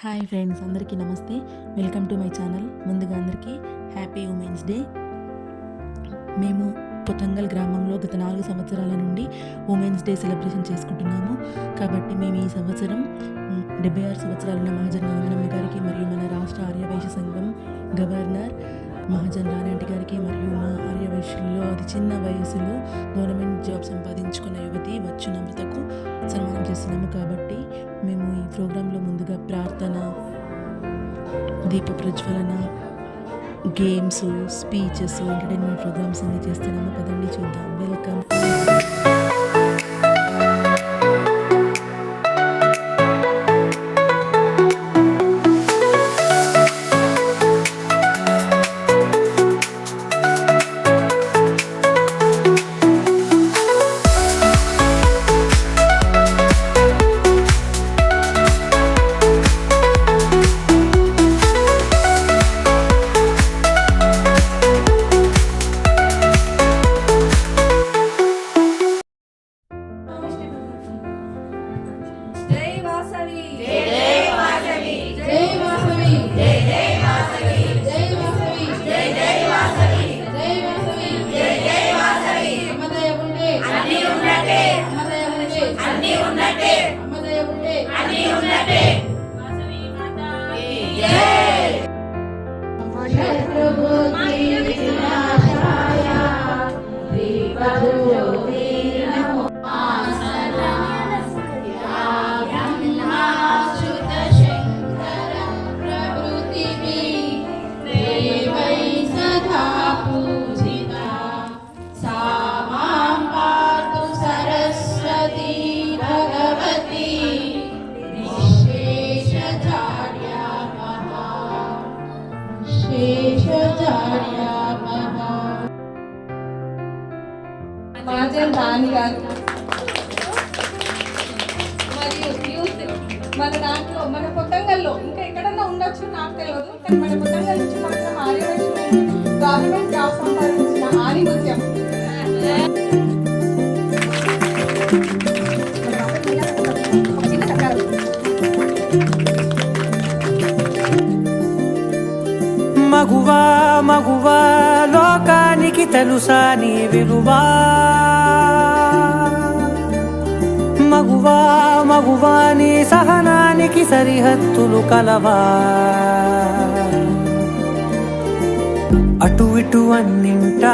Hi friends, అందరికీ నమస్తే. Welcome to my channel. ముందుగా అందరికీ హ్యాపీ ఉమెన్స్ డే. మేము కొతంగల్ గ్రామంలో గత 4 సంవత్సరాల నుండి ఉమెన్స్ డే సెలబ్రేషన్ చేసుకుంటున్నాము. కాబట్టి మేము ఈ సంవత్సరం 76 సంవత్సరాలున్న మహాజన్ గంగనమ్మ గారికి మరియు మన రాష్ట్ర ఆర్యవైశ్య సంఘం గవర్నర్ మహాజన్ రాణి గారికి మరియు మా ఆర్యవైశ్యుల్లో అతి చిన్న వయసులో గవర్నమెంట్ జాబ్ సంపాదించుకున్న యువతి వచ్చు నమ్రతకు సన్మానం చేస్తున్నాము. కాబట్టి మేము ఈ ప్రోగ్రాంలో ముందుగా ప్రార్థన, దీప ప్రజ్వలన, గేమ్స్, స్పీచెస్, ఎంటర్టైన్మెంట్ ప్రోగ్రామ్స్ అన్ని చేస్తున్నాము. పదండి చూద్దాం. వెల్కమ్. మహాజన్ రాణి గారు మరియు యూత్ మన దాంట్లో మన కొత్తంగల్లో ఇంకా ఎక్కడన్నా ఉండొచ్చు, నాకు తెలియదు, కానీ మన కొత్తంగల్ నుంచి మాత్రం ఆర్యవైశ్యులు గవర్నమెంట్ జాబ్ సంపాదించిన ఆధిపత్యం. మగువా మగువా లోకానికి తెలుసా నీ విలువా, మగువా మగువా నీ సహనానికి సరిహద్దులు కలవా, అటు ఇటు అన్నింటా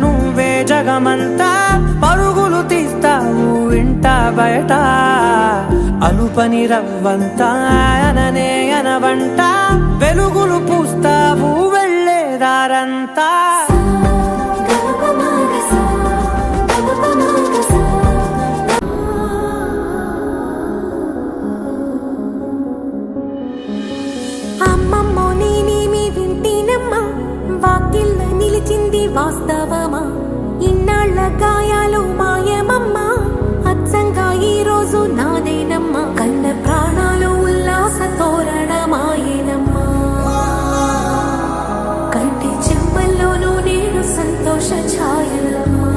నువ్వే జగమంతా పరుగులు తీస్తావు ఇంట బయట, అలుపని రవ్వంతా అననే అనవంట వెలుగులు పూస్తావు వెళ్ళేదారంతా. అమ్మమ్మో నేనేమి వింటేనమ్మా, వాకిళ్ళ నిలిచింది వాస్తవమా, ఇన్నాళ్ళ గాయాలు మాయమమ్మా, అచ్చంగా ఈ రోజు నాదేనమ్మా, కన్న ప్రాణాలు ఉల్లాస తోరణమాయేనమ్మా, కంటి చెంపల్లోనూ నేను సంతోష ఛాయలమ్మా,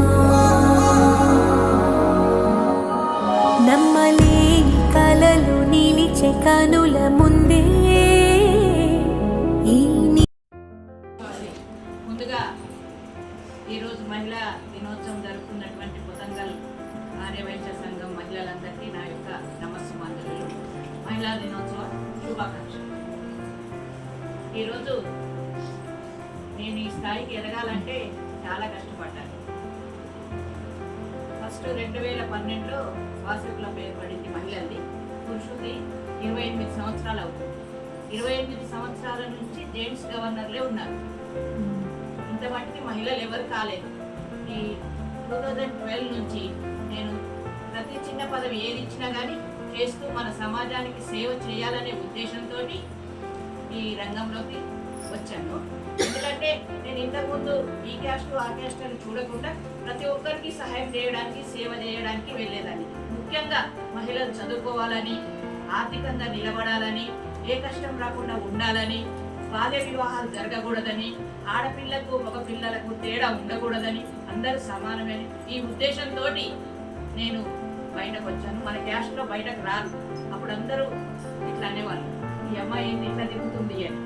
నమ్మలేని కలలు నిలిచే కనుల ముందే. ముందుగా ఈరోజు మహిళా దినోత్సవం జరుపుకున్నటువంటి కొతంగల్ ఆర్యవైశ్య సంఘం మహిళలందరికీ నా యొక్క నమస్సుమాంజలు. మహిళా దినోత్సవ శుభాకాంక్షలు. ఈరోజు నేను ఈ స్థాయికి ఎదగాలంటే చాలా కష్టపడ్డాను. ఫస్ట్ 2012లో వాసవిలో పేరు పడింది మహిళది. పురుషుది 28 సంవత్సరాలు అవుతుంది. 28 సంవత్సరాల నుంచి జెంట్స్ గవర్నర్లే ఉన్నారు. ఇంతమటికి మహిళలు ఎవరు కాలేదు. ఈ 2012 నుంచి నేను ప్రతి చిన్న పదవి ఏది ఇచ్చినా కానీ చేస్తూ మన సమాజానికి సేవ చేయాలనే ఉద్దేశంతో ఈ రంగంలోకి వచ్చాను. ఎందుకంటే నేను ఇంతకుముందు ఈ క్యాస్ట్ ఆ క్యాస్ట్ అని చూడకుండా ప్రతి ఒక్కరికి సహాయం చేయడానికి, సేవ చేయడానికి వెళ్ళేదాన్ని. ముఖ్యంగా మహిళలు చదువుకోవాలని, ఆర్థికంగా నిలబడాలని, ఏ కష్టం రాకుండా ఉండాలని, బాల్య వివాహాలు జరగకూడదని, ఆడపిల్లకు మగ పిల్లలకు తేడా ఉండకూడదని, అందరూ సమానమని ఈ ఉద్దేశంతో నేను బయటకు వచ్చాను. మన క్యాస్ట్లో బయటకు రాను. అప్పుడు అందరూ ఇట్లా అనేవాళ్ళు, ఈ అమ్మాయి ఏంది ఇట్లా తిరుగుతుంది అని.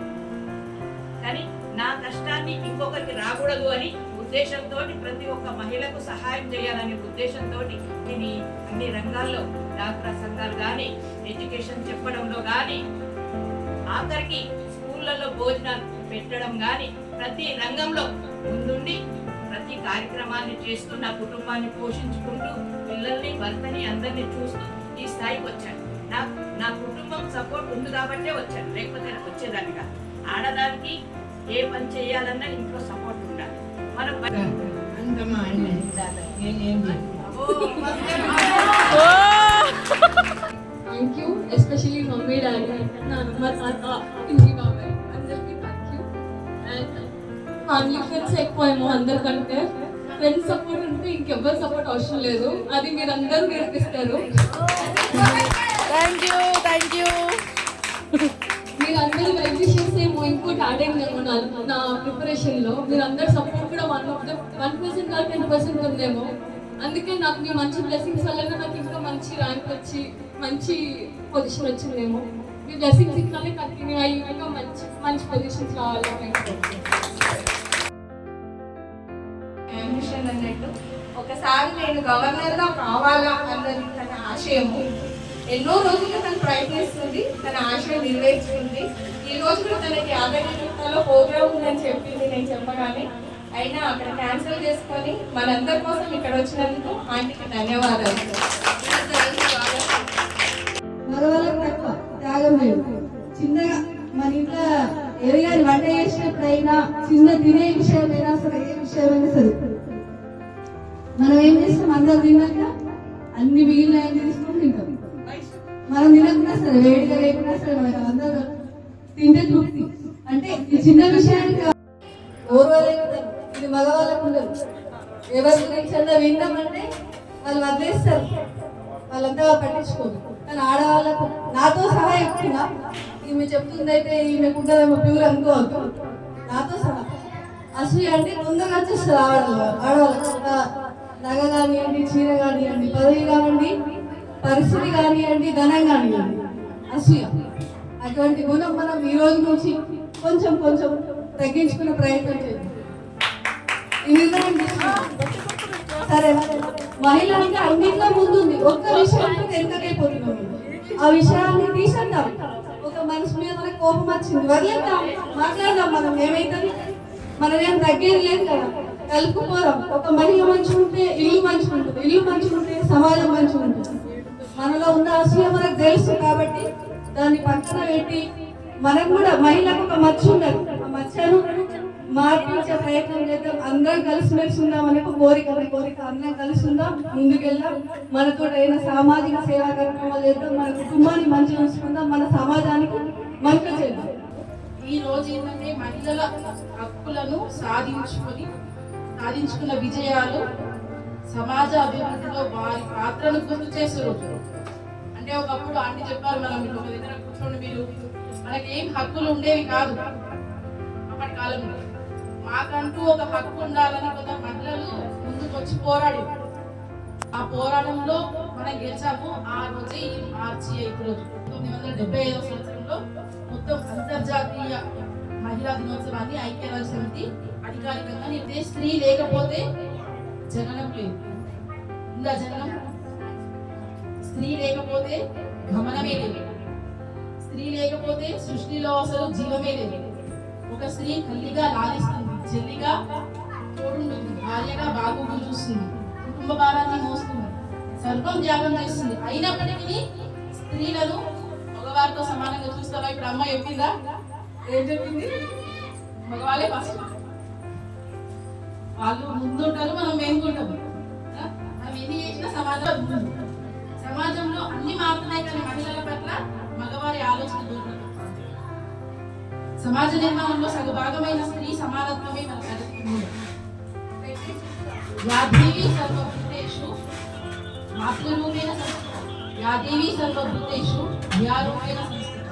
కానీ నా కష్టాన్ని ఇంకొకరికి రాకూడదు అని ఉద్దేశంతో ప్రతి ఒక్క మహిళకు సహాయం చేయాలనే ఉద్దేశంతో నేను అన్ని రంగాల్లో డాక్టర్ సంఘాలు కానీ ఎడ్యుకేషన్ చెప్పడంలో కానీ ఆఖరికి స్కూళ్ళల్లో భోజనాలు పెట్టడం కానీ ప్రతి రంగంలో ముందుండి ప్రతి కార్యక్రమాన్ని చేస్తూ నా కుటుంబాన్ని పోషించుకుంటూ పిల్లల్ని భర్తని అందరినీ చూస్తూ ఈ స్థాయికి వచ్చాను. నా కుటుంబం సపోర్ట్ ఉంది కాబట్టే వచ్చాను, లేకపోతే వచ్చేదానిగా. ఆడదానికి ఏ పని చేయాలన్నా ఇంట్లో సపోర్ట్ ఉండాలి. మనం thank you, especially mummy daddy, నాన్నమ్మ తాత, ఇంటి బాబాయ్ అందరికీ thank you. And family friends ఎక్కువేమో అందరికంటే. ఫ్రెండ్స్ సపోర్ట్ ఉంటే ఇంకెవ్వరు సపోర్ట్ అవసరం లేదు, అది మీరు అందరూ నేర్పిస్తారు. మీరు అందరూ వెల్ విషెస్ ఏమో ఇంకోటి యాడ్ అయిందేమో నా ప్రిపరేషన్లో. మీరు అందరు సపోర్ట్ కూడా 1% కాదు 10% ఉందేమో. అందుకే నాకు మీ మంచి బ్లెస్సింగ్స్ వల్ల నాకు ఇంకా మంచి ర్యాంక్ వచ్చి మంచి పొజిషన్ వచ్చిందేమో. మీ బ్లెస్సింగ్స్ ఇట్లానే కంటిన్యూ అయ్యి ఇంకా మంచి పొజిషన్స్ రావాలని అంబిషన్ అన్నట్టు. ఒకసారి నేను గవర్నర్గా కావాలా అన్నది తన ఆశయము. ఎన్నో రోజులు తను ప్రయత్నిస్తుంది, తన ఆశయం నెరవేర్చుకుంది. ఈ రోజు కూడా తనకి యాదగిరిగుట్టలో ప్రోగ్రామ్ ఉందని చెప్పింది నేను చెప్పగానే. అయినా అక్కడ క్యాన్సిల్ చేసుకొని మనందరి కోసం ఇక్కడ వచ్చినందుకు ఆంటీకి ధన్యవాదాలు. మగవాళ్ళకి తక్కువ త్యాగం లేదు. చిన్నగా మన ఇంట్లో ఎవరిగాని వంట చేసినప్పుడైనా చిన్న తినే విషయమైనా సరే, ఏ విషయమైనా సరే మనం ఏం చేస్తాం, అందరు తిన్నాక అన్ని మిగిలిన తీసుకొని తింటాం. మనం తినకున్నా సరే, వేడిగా లేకున్నా సరే మనకు అందరూ తింటే తృప్తి. అంటే ఈ చిన్న విషయానికి ఇది మగవాళ్ళకు ఉండదు. ఎవరి గురించి అన్నా విన్నామంటే వాళ్ళు వదిలేస్తారు, వాళ్ళంతా పట్టించుకోరు. కానీ ఆడవాళ్ళకు నాతో సహా చెప్తున్నా, ఈమె చెప్తుంది అయితే ఈమెకు ఉండదేమో ప్యూర్ అనుకోవద్దు, నాతో సహా. అసలు అంటే తొందరగా వచ్చేస్తారు ఆడవాళ్ళకు. నగ కానివ్వండి, చీర కానివ్వండి, పదవి కానివ్వండి, పరిస్థితి కానివ్వండి, ధనం కానివ్వండి, అసూయ. అటువంటి గుణం మనం ఈ రోజు నుంచి కొంచెం కొంచెం తగ్గించుకునే ప్రయత్నం చేద్దాం. సరే, మహిళ అంటే అన్నింటిలో ముందుంది. ఒక్క విషయం వెనకైపోతున్నాం. ఆ విషయాన్ని తీసేద్దాం. ఒక మనిషి మీద మనకు కోపం వచ్చింది, వదిలేద్దాం, మాట్లాడదాం. మనం ఏమైతుంది, మనమేం తగ్గేది లేదు కదా. కలుపుకోదాం. ఒక మహిళ మంచిగా ఉంటే ఇల్లు మంచిగా ఉంటుంది, ఇల్లు మంచిగా ఉంటే సమాజం మంచిగా ఉంటుంది. మనలో ఉన్న అసూయ మనకు తెలుసు కాబట్టి దాన్ని పక్కన పెట్టి మనం కూడా మహిళకు ఒక మచ్చ ఉండదు, ఆ మచ్చను మార్పించే ప్రయత్నం చేద్దాం. అందరం కలిసిమెలిసి ఉందాం అనే కోరిక అందరం కలిసి ఉందాం, ముందుకెళ్దాం. మనతో అయిన సామాజిక సేవా కార్యక్రమాలు చేద్దాం, మన కుటుంబాన్ని మంచిగా ఉంచుకుందాం, మన సమాజానికి మంచిగా చేద్దాం. ఈ రోజు ఏంటంటే మహిళల హక్కులను సాధించుకున్న విజయాలు, సమాజ అభివృద్ధిలో వారి పాత్రను గుర్తు చేసే రోజు. అంటే ఒకప్పుడు ఆంటీ చెప్పారు, మనం ఒక దగ్గర కూర్చోండి, మీరు మనకి ఏం హక్కులు ఉండేవి కాదు అప్పటి కాలంలో. మాకంటూ ఒక హక్కు ఉండాలని కొంత మహిళలు ముందుకు వచ్చి పోరాడి, ఆ పోరాటంలో మనం గెలిచాము. ఆ రోజే ఈ మార్చి 5 రోజు 1975వ సంవత్సరంలో మొత్తం అంతర్జాతీయ మహిళా దినోత్సవాన్ని ఐక్యరాజ్య సమితి అధికారికంగా నిర్ణయించి, స్త్రీ లేకపోతే జననం లేదు, ఇంకా జననం, స్త్రీ లేకపోతే గమనమే లేదు, స్త్రీ లేకపోతే సృష్టిలో అసలు జీవమే లేదు. ఒక స్త్రీ తల్లిగా లాలిస్తుంది, చెల్లిగా తోడుంటుంది, భార్యగా బాగోగులు చూస్తుంది, కుటుంబ భారాన్ని మోస్తుంది, సర్వం త్యాగం చేస్తుంది. అయినప్పటికీ స్త్రీలను మగవారితో సమానంగా చూస్తావా? ఇప్పుడు అమ్మ చెప్పిందా? ఏం చెప్పింది? మగవాళ్ళే ఫస్ట్, వాళ్ళు ముందుంటారు, మనం వెనుకుంటాము. మనం ఎన్ని చేసినా సమాజంలో అన్ని మారుతున్నాయి, కానీ మహిళల పట్ల మగవారి ఆలోచన దూరం. సమాజ నిర్మాణంలో సగభాగమైన స్త్రీ సమానత్వమే మన యాదేవి సర్వభూతేషు మాతృరూపేణ సంస్థిత, యాదేవి సర్వభూతేషు ధ్యారూపేణ సంస్థిత,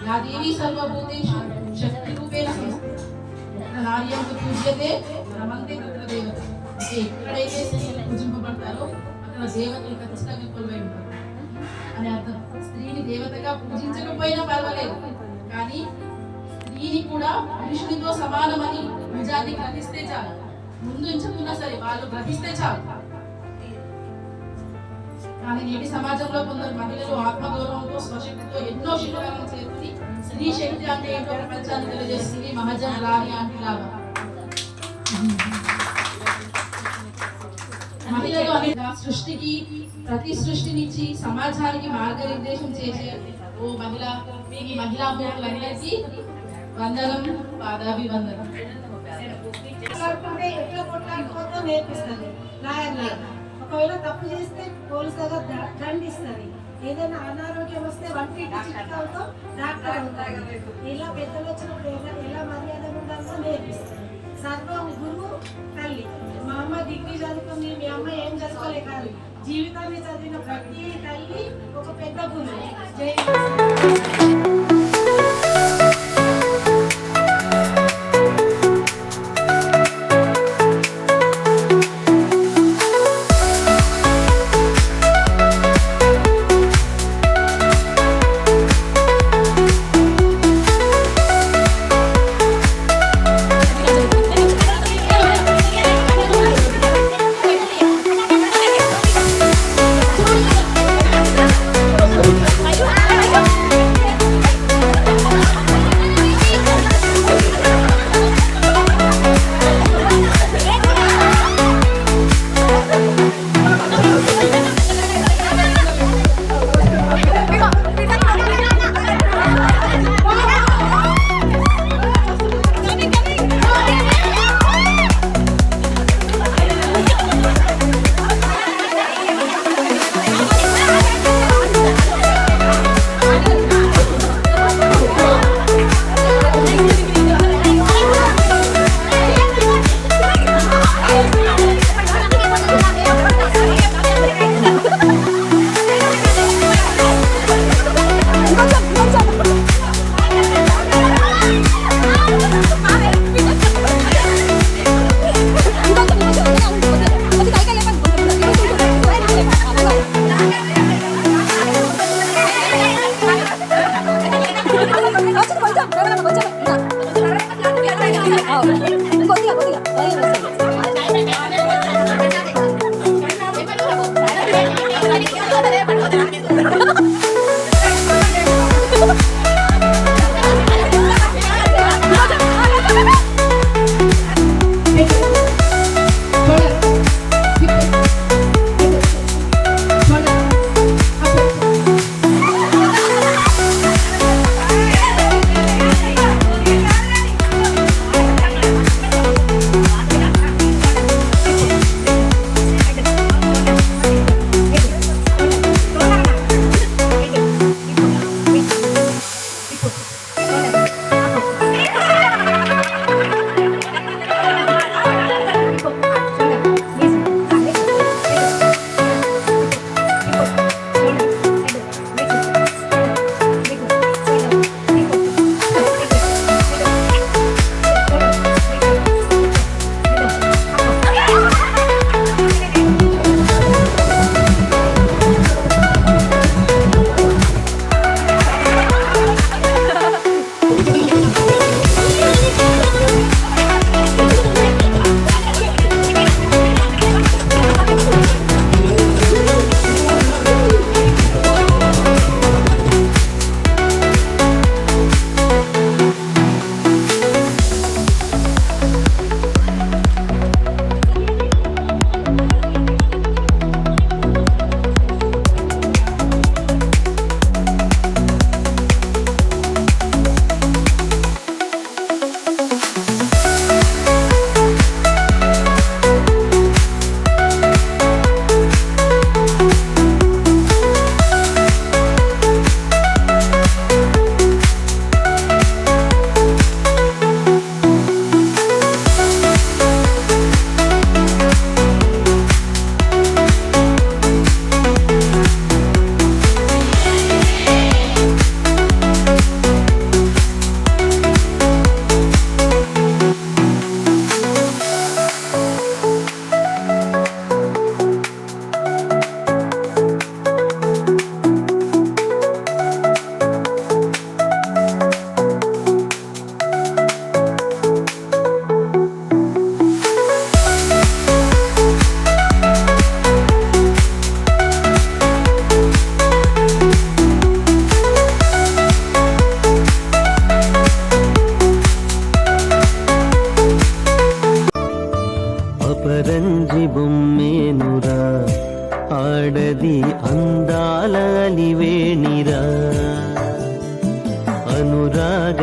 యాదేవి సర్వభూతేషు శక్తి రూపేణ సంస్థిత, నార్యంకు పూజ్యతే రమంతే తత్ర దేవత. అంటే ఎక్కడైతే స్త్రీలు పూజింపబడతారో అక్కడ దేవతలు ఖచ్చితంగా కొలువై ఉంటారు అని అర్థం. స్త్రీని దేవతగా పూజించకపోయినా పర్వాలేదు, కూడా పురుషునితో సమానమని నిజాన్ని గ్రహిస్తే చాలు. ముందు ఎంచుకున్నా సరే వాళ్ళు గ్రహిస్తే చాలు. కానీ నేటి సమాజంలో కొందరు మహిళలు ఆత్మగౌరవంతో స్వశక్తితో ఎన్నో శిఖరాలను చేరుకుని స్త్రీ శక్తి అంటే ఏంటో ప్రపంచాన్ని తెలియజేస్తుంది మహాజన్ రాణి ఆంటీ లాగా. మహిళలు అనే సృష్టికి ప్రతి సృష్టినిచ్చి సమాజానికి మార్గనిర్దేశం చేసే ఓ మహిళా మూర్తులందరికీ వందనం, పాదాభివందనం. ఎట్లా కొట్లాడుకోవద్దో నేర్పిస్తుంది లాయర్లు. ఒకవేళ తప్పు చేస్తే పోలీసు దగ్గర దండిస్తుంది. ఏదైనా అనారోగ్యం వస్తే వంటింటి చికిత్సతో డాక్టర్ అవుతారు. ఇలా పెద్దలు వచ్చినప్పుడు ఎలా మర్యాద ఉండాలో నేర్పిస్తుంది. సర్వం గురువు తల్లి. మా అమ్మ డిగ్రీ చదువుకుంది, మీ అమ్మ ఏం చదువుకోలే కాదు, జీవితాన్ని చదివిన ప్రతి తల్లి ఒక పెద్ద గురువు. జై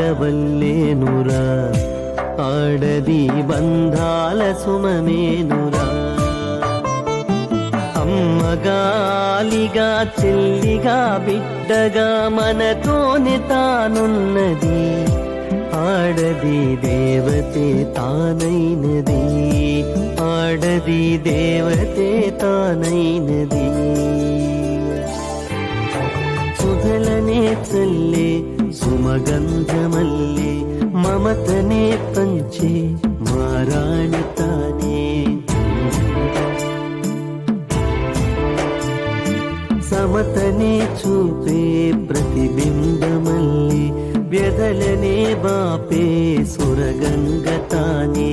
అనురాగవల్లేనురా ఆడది బంధాల సుమమేనురా అమ్మగాలిగా చెల్లిగా బిడ్డగా మనతోనే తానున్నది ఆడది దేవతే తానైనది ఆడది దేవతే తానైనది సుధలనే చల్లే సుమగంధమల్లే మమతనే పంచే మారాణి తానే సమతనే చూపే ప్రతిబింబమల్లే వ్యధలనే బాపే సురగంగ తానే